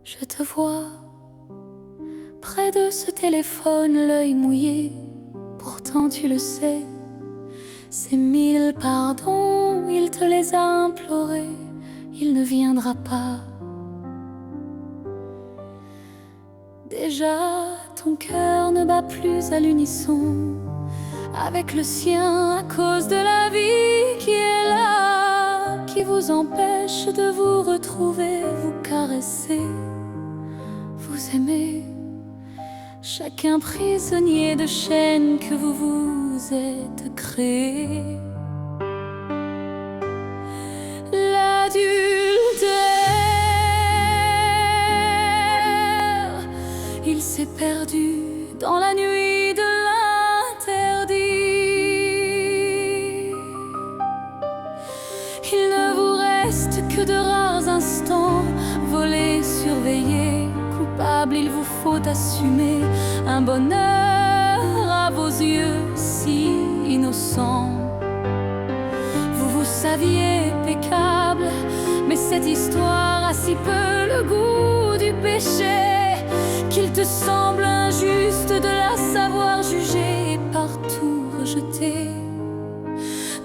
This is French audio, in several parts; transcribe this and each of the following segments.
Je te vois près de ce téléphone, l'œil mouillé. Pourtant tu le sais, ces 1000 pardons, il te les a implorés. Il ne viendra pas. Déjà ton cœur ne bat plus à l'unisson avec le sien à cause de la vie qui est là, qui vous empêche de vous retrouver, vous caresser, vous aimer. Chacun prisonnier de chaînes que vous vous êtes créées. L'adultère, il s'est perdu dans la nuit de l'interdit. Il ne vous reste que de rares instants, volés, surveillés, coupables, il vous faut assumer un bonheur à vos yeux si innocent. Vous vous saviez impeccable, mais cette histoire a si peu le goût du péché qu'il te semble injuste de la savoir juger et partout rejetée.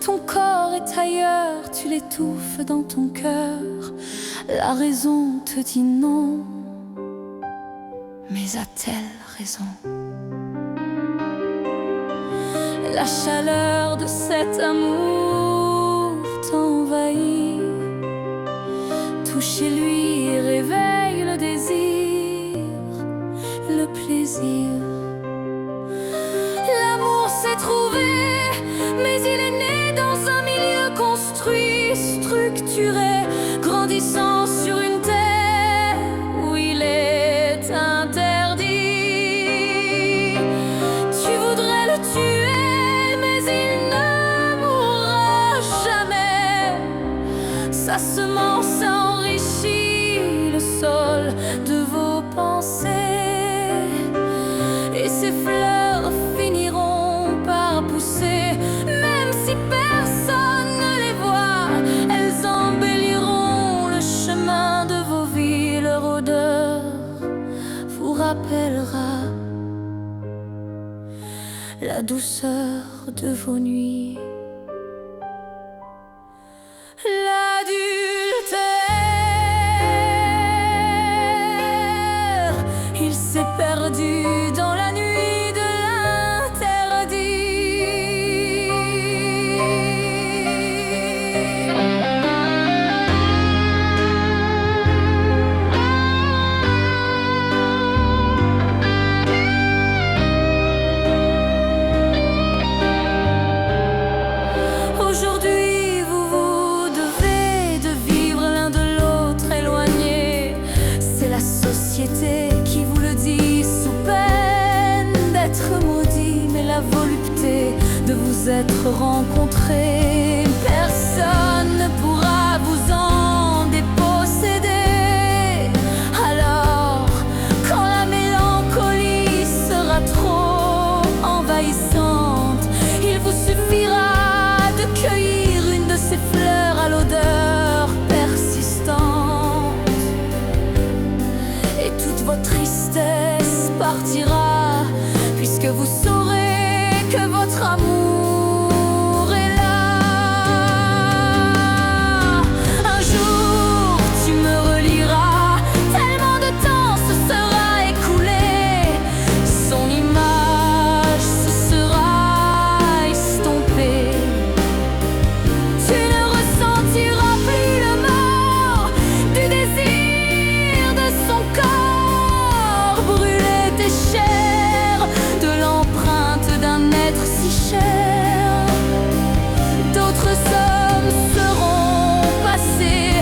Ton corps est ailleurs, tu l'étouffes dans ton cœur. La raison te dit non, mais a-t-elle raison? La chaleur de cet amour t'envahit. Toucher lui réveille le désir, le plaisir. L'amour s'est trouvé, mais il est né dans un milieu construit, structuré, grandissant sur une terre où il est interdit. Tu voudrais le tuer, mais il ne mourra jamais. Sa semence enrichit le sol de vos pensées, et ces fleurs finiront par pousser. Même si personne ne les voit, elles embelliront le chemin de vos vies. Leur odeur vous rappellera la douceur de vos nuits. L'adultère, il s'est perdu dans la nuit de l'interdit. Aujourd'hui, vous devez de vivre l'un de l'autre éloignés. C'est la société qui vous le dit, sous peine d'être maudit. Mais la volupté de vous être rencontrés, personne ne pourra vous en déposséder. Alors, quand la mélancolie sera trop envahissante, il vous suffira de cueillir une de ces fleurs à l'odeur persistante, et toute votre tristesse partira, puisque vous saurez que votre amour est là. Un jour tu me reliras, tellement de temps se sera écoulé, son image se sera estompée. Tu ne ressentiras plus le mort du désir de son corps, brûler tes chairs, de l'empreinte d'un être si cher. D'autres hommes seront passés,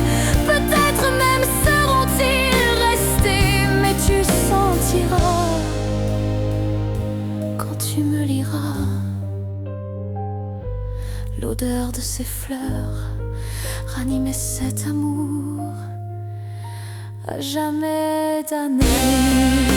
peut-être même seront-ils restés, mais tu sentiras quand tu me liras l'odeur de ces fleurs, ranimer cet amour à jamais damné.